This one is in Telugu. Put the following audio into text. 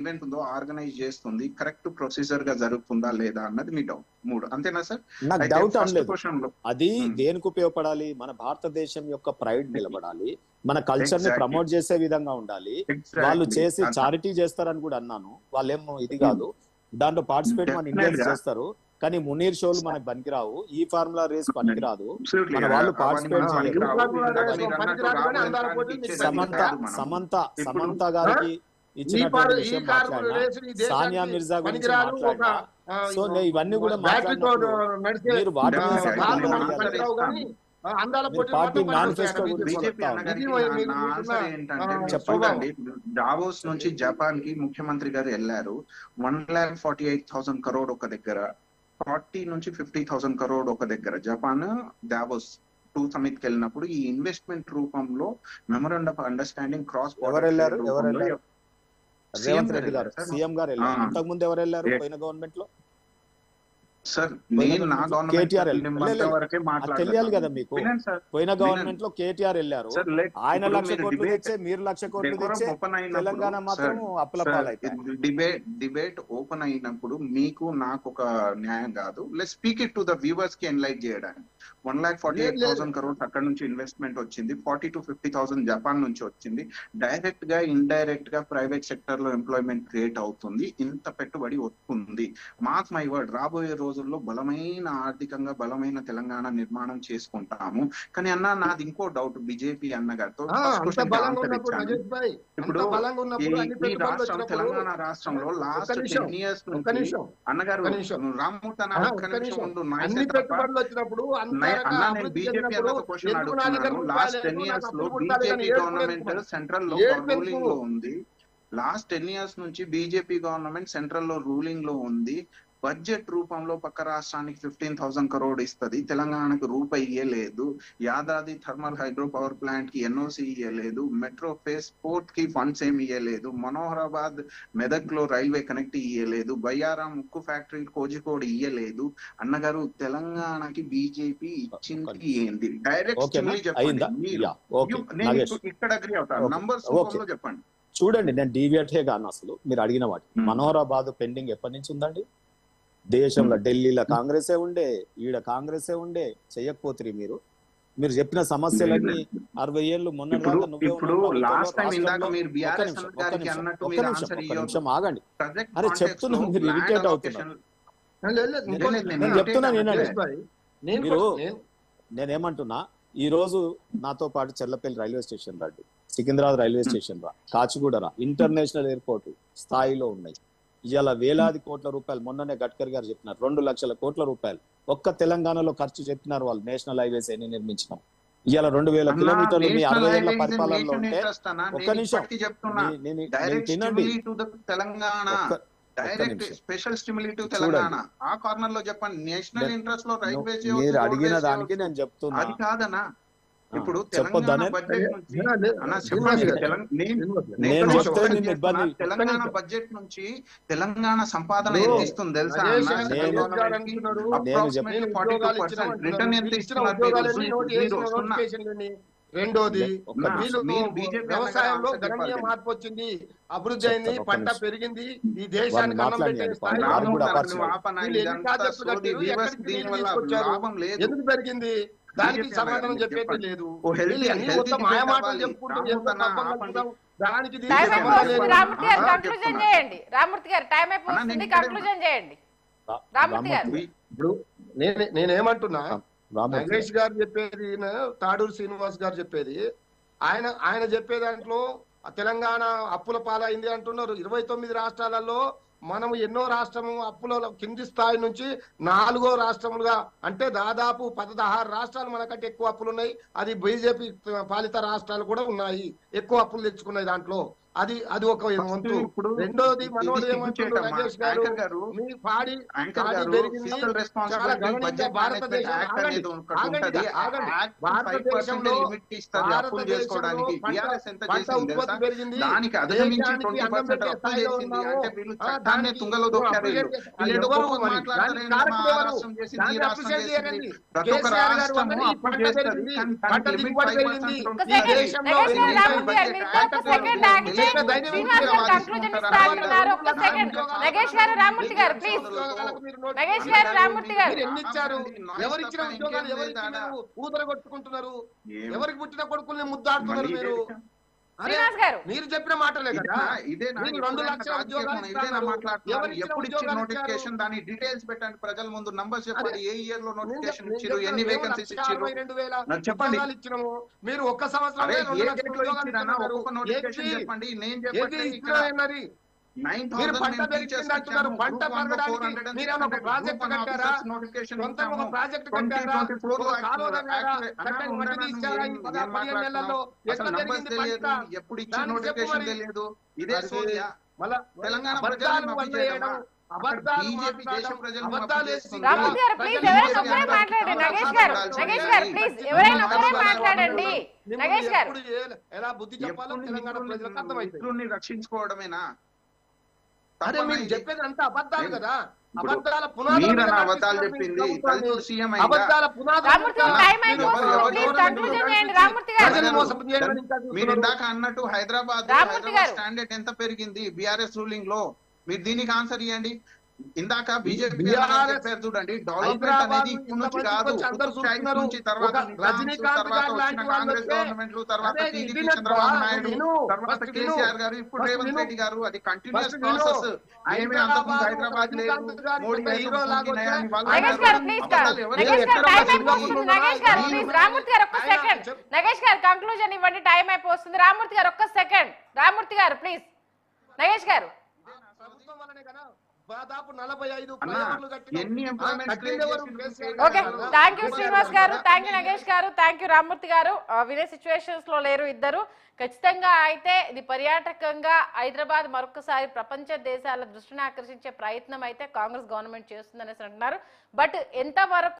ఈవెంట్ ఉందో ఆర్గనైజ్ చేస్తుంది కరెక్ట్ ప్రొసీజర్ గా జరుగుతుందా లేదా అన్నది మీ డౌట్. 3 అంతేనా సార్? నాకు డౌట్ అనలేదు. అది దేనికి ఉపయోగపడాలి? మన భారతదేశం యొక్క ప్రైడ్ నిలబడాలి, మన కల్చర్ ని ప్రమోట్ చేసే విధంగా ఉండాలి. వాళ్ళు చేసి చారిటీ చేస్తారని కూడా అన్నాను. వాళ్ళేమో ఇది కాదు, దాంట్లో పార్టిసిపేట్ మన ఇండియన్స్ చేస్తారు. కానీ మునీర్ షోలు మనకు పనికిరావు, ఈ ఫార్ములా రేస్ పనికిరాదు. మన వాళ్ళు పార్టిసిపేట్ చేయలేదు. సమంత గారికి ఇచ్చినటువంటి విషయం మాట్లాడినా, సానియా మిర్జా గురించి మాట్లాడినా, సో ఇవన్నీ కూడా మీరు వాటి పార్టీ మేనిఫెస్టో చెప్పండి. డావోస్ నుంచి జపాన్ కి ముఖ్యమంత్రి గారు వెళ్లారు. 1,48,000 crore ఒక దగ్గర, 40 నుంచి 50,000 crore ఒక దగ్గర. జపాన్ డావోస్ 2 సమిట్ కి వెళ్ళినప్పుడు ఈ ఇన్వెస్ట్మెంట్ రూపంలో memorandum of understanding cross Revanth Reddy గారు సీఎం గారు వెళ్ళారు. అంతకు ముందు ఎవరు వెళ్ళారు పోయిన గవర్నమెంట్ లో? సార్ నేను నా కేటీఆర్ తెలియాలి కదా మీకు. పోయిన గవర్నమెంట్ లో కేటీఆర్ వెళ్ళారు, ఆయన 1,00,000 కోట్లు తెచ్చే, మీరు 1,00,000 కోట్లు తెచ్చే, తెలంగాణ మాత్రం అప్పుల పాలైపోయింది. డిబేట్ ఓపెన్ అయినప్పుడు మీకు నాకు ఒక న్యాయం కాదు. Let's speak it to the viewers కి ఎన్లైట్ చేయడానికి. 1,48,000 crores అక్కడ నుంచి ఇన్వెస్ట్మెంట్ వచ్చింది, 40,000 to 50,000 జపాన్ నుంచి వచ్చింది. డైరెక్ట్ గా ఇండైరెక్ట్ గా ప్రైవేట్ సెక్టర్ లో ఎంప్లాయ్మెంట్ క్రియేట్ అవుతుంది. ఇంత పెట్టుబడి వస్తుంది. మార్క్ మై వర్డ్, రాబోయే రోజుల్లో బలమైన ఆర్థికంగా బలమైన తెలంగాణ నిర్మాణం చేసుకుంటాము. కానీ అన్న నాది ఇంకో డౌట్ బీజేపీ అన్న గారితో. ఇప్పుడు ఈ రాష్ట్రం తెలంగాణ రాష్ట్రంలో లాస్ట్ 10 years నుంచి అన్నగారు రామ్మూర్తి బీజేపీ అన్న క్వశ్చన్ అడుగుతున్నాను. లాస్ట్ 10 years లో బీజేపీ గవర్నమెంట్ సెంట్రల్ లో రూలింగ్ లో ఉంది. లాస్ట్ 10 years నుంచి బీజేపీ గవర్నమెంట్ సెంట్రల్ లో రూలింగ్ లో ఉంది. బడ్జెట్ రూపంలో పక్క రాష్ట్రానికి 15,000 crore ఇస్తుంది, తెలంగాణకు రూపాయి ఇయ్యలేదు. Yadadri thermal hydro power plant కి ఎన్ఓసి ఇయ్యలేదు. మెట్రో ఫేస్ పోర్ట్ కి ఫండ్స్ ఏమి ఇయ్యలేదు. మనోహరాబాద్ మెదక్ లో రైల్వే కనెక్ట్ ఇయ్యలేదు. బయ్యారం ఉక్కు ఫ్యాక్టరీ కోజికోడ్ ఇయ్యలేదు. అన్నగారు తెలంగాణకి బీజేపీ ఇచ్చింది ఏంది? డైరెక్ట్ చెప్పండి. ఇక్కడ అగ్రీ అవుతారు, నంబర్స్ రూపంలో చెప్పండి. చూడండి, నేను డీవియేటే గాను. అసలు మీరు అడిగిన వాటి మనోహరాబాద్ పెండింగ్ ఎప్పటి నుంచి ఉందండి? దేశంలో ఢిల్లీలో కాంగ్రెసే ఉండే, ఈడ కాంగ్రెసే ఉండే, చెయ్యకపోతే మీరు చెప్పిన సమస్యలన్నీ 60 ఏళ్ళు మొన్న ఆగండి. అరే చెప్తున్నా, మీరు ఇరిటేట్ అవుతున్నారు. నేను చెప్తున్నా మీరు. నేనేమంటున్నా, ఈ రోజు నాతో పాటు చెర్లపల్లి రైల్వే స్టేషన్ రండి, సికింద్రాబాద్ రైల్వే స్టేషన్ రా, కాచిగూడ రా, ఇంటర్నేషనల్ ఎయిర్పోర్ట్ స్థాయిలో ఉన్నాయి. ఇవాళ వేలాది కోట్ల రూపాయలు, మొన్ననే గడ్కరీ గారు చెప్పినారు 2,00,000 కోట్ల రూపాయలు ఒక్క తెలంగాణలో ఖర్చు చెప్పినారు వాళ్ళు. నేషనల్ హైవేస్ ఎన్ని నిర్మించినాం. ఇవాళ 2,000 కిలోమీటర్లు మీ 60 ఏళ్ల పరిపాలనలో ఉంటే, ఒక్క నిమిషం తినండి. మీరు అడిగిన దానికి నేను చెప్తున్నా. ఇప్పుడు తెలంగాణ బడ్జెట్ నుంచి తెలంగాణ సంపాదన ఎంత ఇస్తుంది తెలుసా? రెండోది, వ్యవసాయంలో గణనీయ మార్పు వచ్చింది, అభివృద్ధి అయింది, పంట పెరిగింది, ఈ దేశానికి అన్నం పెట్టే ఎందుకు పెరిగింది? దానికి సమాధానం చెప్పేది లేదు. మాయమాటలు చెప్పుకుంటూ దానికి ఇప్పుడు నేనేమంటున్నా, వెంకటేష్ గారు చెప్పేది, తాడూరు శ్రీనివాస్ గారు చెప్పేది, ఆయన చెప్పే దాంట్లో తెలంగాణ అప్పుల పాలైంది అంటున్నారు. 29 రాష్ట్రాలలో మనం ఎన్నో రాష్ట్రము అప్పుల కింది స్థాయి నుంచి 4వ రాష్ట్రములుగా, అంటే దాదాపు 16 రాష్ట్రాలు మనకంటే ఎక్కువ అప్పులు ఉన్నాయి. అది బీజేపీ పాలిత రాష్ట్రాలు కూడా ఉన్నాయి, ఎక్కువ అప్పులు తెచ్చుకున్నాయి దాంట్లో. అది ఒక వంతు. రెండోది, మనోడు ఏమంటున్నారు రాజేష్ గారు, మీ పాడి పెరిగింది చాలా గణనీయంగా. భారతదేశంలో పంట ఉత్పత్తి పెరిగింది, దేశానికి అన్నం పెట్టే స్థాయిలో ఉన్నాము. పంట దిగుబడి పెరిగింది, ఈ దేశంలో శ్రీనివాస్ గారు కంక్లూజన్ ఇస్తా అంటున్నారు. ఒక్క సెకండ్ నగేష్ గారు, రామ్మూర్తి గారు ప్లీజ్. నగేష్ గారు, రామ్మూర్తి గారు ఎన్ని ఇచ్చారు? ఎవరిచ్చిన ఉద్యోగాలు ఎవరికి మీరు ఊదర కొట్టుకుంటున్నారు? ఎవరికి పుట్టిన కొడుకుల్ని ముద్దాడుతున్నారు మీరు? శ్రీనివాస్ గారు మీరు చెప్పిన మాటలే కదా. ఇదే 2 లక్షల ఉద్యోగాలు ఎప్పుడు ఇచ్చిన నోటిఫికేషన్ దాని డీటెయిల్స్ పెట్టండి ప్రజల ముందు, నంబర్స్ చెప్పండి. ఏ ఇయర్ లో నోటిఫికేషన్ ఇచ్చారు, ఎన్ని వేకెన్సీస్ ఇచ్చారు చెప్పండి. ఇచ్చినాము. మీరు ఒక్క సంవత్సరం నోటిఫికేషన్ చెప్పండి. నేను చెప్పండి మీరు పంట పెరిగిందంటున్నారు. పంట పెరగడానికి మీరు ఒక ప్రాజెక్ట్ కట్టారా? సొంతంగా ఒక ప్రాజెక్ట్ కట్టారా? ఎప్పుడు ఇచ్చిన నోటిఫికేషన్ తెలియదు. ఇదే సోనియా తెలంగాణ రామ్మూర్తి గారు ప్లీజ్ ఎవరైనా ఒకరే మాట్లాడండి. నగేష్ గారు, నగేష్ గారు ప్లీజ్ ఎవరైనా ఒకరే మాట్లాడండి. నగేష్ గారు ఎలా బుద్ధి చెప్పాలో తెలంగాణ ప్రజలకు అర్థమైంది. రక్షించుకోవడమేనా? అదే మీరు చెప్పేది అంతా అబద్ధాలు కదా. అబద్ధాల అబద్ధాలు చెప్పింది అబద్ధాల మీరు ఇందాక అన్నట్టు హైదరాబాద్ స్టాండర్డ్ ఎంత పెరిగింది బిఆర్ఎస్ రూలింగ్ లో? మీరు దీనికి ఆన్సర్ ఇవ్వండి. ఇందాక బీజేపీ చెప్పారు చూడండి, డెవలప్మెంట్ అనేది ఇప్పుడు నుంచి కాదు, తర్వాత కాంగ్రెస్ గవర్నమెంట్లు, తర్వాత టీడీపీ చంద్రబాబు నాయుడు, తర్వాత కేసీఆర్ గారు, ఇప్పుడు రేవంత్ రెడ్డి గారు. అది కంటిన్యూస్ ప్రాసెస్. ఏమీ అంతకుముందు హైదరాబాద్ లేదు, మోడీ నగేష్ గారు కంక్లూజన్ ఇవ్వండి, టైం అయిపోతుంది. రామ్మూర్తి గారు ఒక్క సెకండ్. రామ్మూర్తి గారు ప్లీజ్. నగేష్ గారు దాదాపు 45 ఓకే, థ్యాంక్ యూ శ్రీనివాస్ గారు, థ్యాంక్ యూ నగేష్ గారు, థ్యాంక్ యూ రామ్మూర్తి గారు. వినే సిచ్యువేషన్స్ లో లేరు ఇద్దరు. ఖచ్చితంగా అయితే ఇది పర్యాటకంగా హైదరాబాద్ మరొకసారి ప్రపంచ దేశాల దృష్టిని ఆకర్షించే ప్రయత్నం అయితే కాంగ్రెస్ గవర్నమెంట్ చేస్తుందనేసి అంటున్నారు. బట్ ఎంతవరకు